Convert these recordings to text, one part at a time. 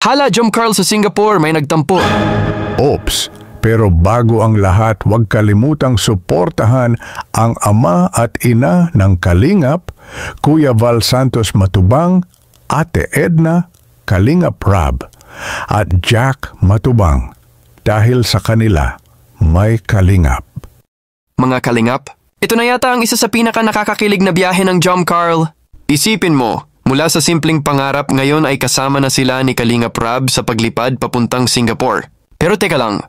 Hala, Jom Carl sa Singapore, may nagtampo. Ops, pero bago ang lahat, huwag kalimutang suportahan ang ama at ina ng Kalingap, Kuya Val Santos Matubang, Ate Edna, Kalingap Rab, at Jack Matubang. Dahil sa kanila, may Kalingap. Mga Kalingap, ito na yata ang isa sa pinaka nakakakilig na biyahe ng Jom Carl. Isipin mo, mula sa simpleng pangarap ngayon ay kasama na sila ni Kalingap Rab sa paglipad papuntang Singapore. Pero teka lang,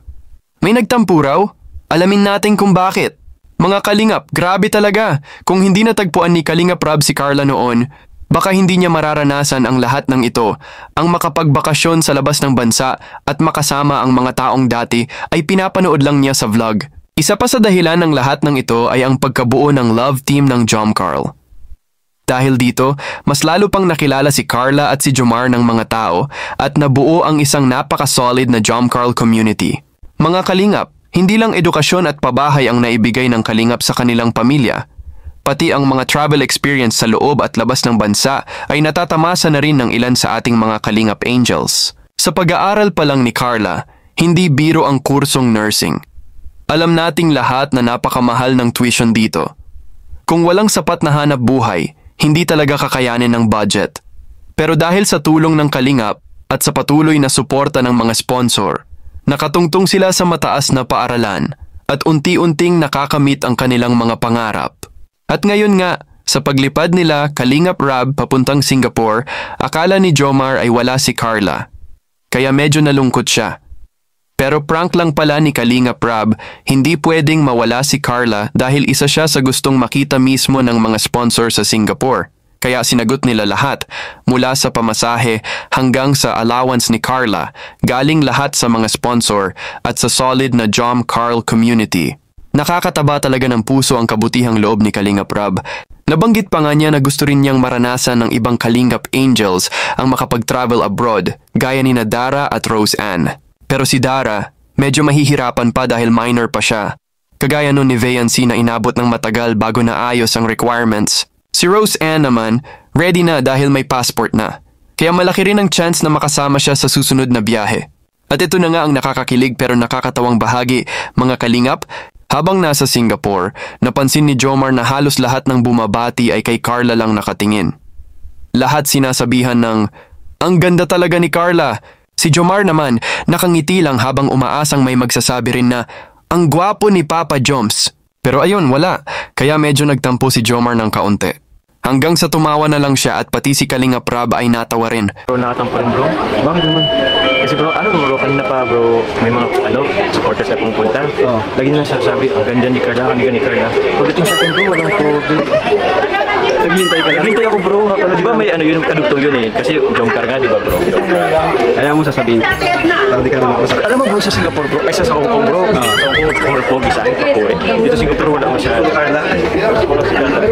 may nagtampo raw? Alamin natin kung bakit. Mga Kalingap, grabe talaga. Kung hindi natagpuan ni Kalingap Rab si Carla noon, baka hindi niya mararanasan ang lahat ng ito. Ang makapagbakasyon sa labas ng bansa at makasama ang mga taong dati ay pinapanood lang niya sa vlog. Isa pa sa dahilan ng lahat ng ito ay ang pagkabuo ng love team ng Jom Carl. Dahil dito, mas lalo pang nakilala si Carla at si Jomar ng mga tao at nabuo ang isang napaka-solid na Jom Carl community. Mga Kalingap, hindi lang edukasyon at pabahay ang naibigay ng Kalingap sa kanilang pamilya. Pati ang mga travel experience sa loob at labas ng bansa ay natatamasa na rin ng ilan sa ating mga Kalingap Angels. Sa pag-aaral pa lang ni Carla, hindi biro ang kursong nursing. Alam nating lahat na napakamahal ng tuition dito. Kung walang sapat na hanap buhay, hindi talaga kakayanin ng budget. Pero dahil sa tulong ng Kalingap at sa patuloy na suporta ng mga sponsor, nakatungtong sila sa mataas na paaralan at unti-unting nakakamit ang kanilang mga pangarap. At ngayon nga, sa paglipad nila Kalingap Rab papuntang Singapore, akala ni Jomar ay wala si Carla. Kaya medyo nalungkot siya. Pero prank lang pala ni Kalingap Rab, hindi pwedeng mawala si Carla dahil isa siya sa gustong makita mismo ng mga sponsor sa Singapore. Kaya sinagot nila lahat, mula sa pamasahe hanggang sa allowance ni Carla, galing lahat sa mga sponsor at sa solid na Jom Carl community. Nakakataba talaga ng puso ang kabutihang loob ni Kalingap Rab. Nabanggit pa nga niya na gusto rin niyang maranasan ng ibang Kalingap Angels ang makapag-travel abroad, gaya ni Dara at Rose Ann. Pero si Dara, medyo mahihirapan pa dahil minor pa siya. Kagaya nun ni Vayancy na inabot ng matagal bago naayos ang requirements. Si Rose Ann naman, ready na dahil may passport na. Kaya malaki rin ang chance na makasama siya sa susunod na biyahe. At ito na nga ang nakakakilig pero nakakatawang bahagi, mga Kalingap. Habang nasa Singapore, napansin ni Jomar na halos lahat ng bumabati ay kay Carla lang nakatingin. Lahat sinasabihan ng, "Ang ganda talaga ni Carla." Si Jomar naman, nakangiti lang habang umaasang may magsasabi rin na, "Ang gwapo ni Papa Joms." Pero ayun, wala. Kaya medyo nagtampo si Jomar ng kaunti. Hanggang sa tumawa na lang siya at pati si Kalingap Rab ay natawa rin. Bro, nakatampo rin bro? Bakit naman? Kasi bro, kanina pa bro, may mga supporters na pumupunta. Lagi na sasabi, ang ganda ni Carla, Pagdating sa akin bro, walang problem. Naghihintay ka lang? Naghihintay ako bro. Di ba may yun, kadugtong yun eh? Kasi Jom Carl nga, di ba bro? Kaya mo sasabihin. Parang di ka naman ako. Alam mo bro, sa Singapore bro, ay sa Hong Kong bro. Sa Hong Kong, more pogi sa akin ako eh. Dito sa Singapore wala masyado. Carla. Okay lang.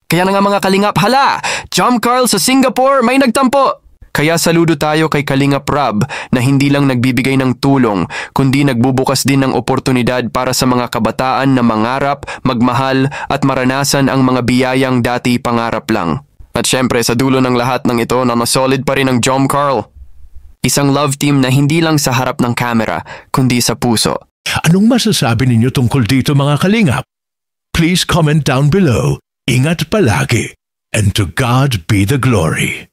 Kaya na nga mga Kalingap, hala! Jom Carl sa Singapore, may nagtampo! Kaya saludo tayo kay Kalingap Rab na hindi lang nagbibigay ng tulong, kundi nagbubukas din ng oportunidad para sa mga kabataan na mangarap, magmahal at maranasan ang mga biyayang dati pangarap lang. At syempre sa dulo ng lahat ng ito na solid pa rin ang Jom Carl. Isang love team na hindi lang sa harap ng kamera, kundi sa puso. Anong masasabi ninyo tungkol dito mga Kalingap? Please comment down below. Ingat palagi. And to God be the glory.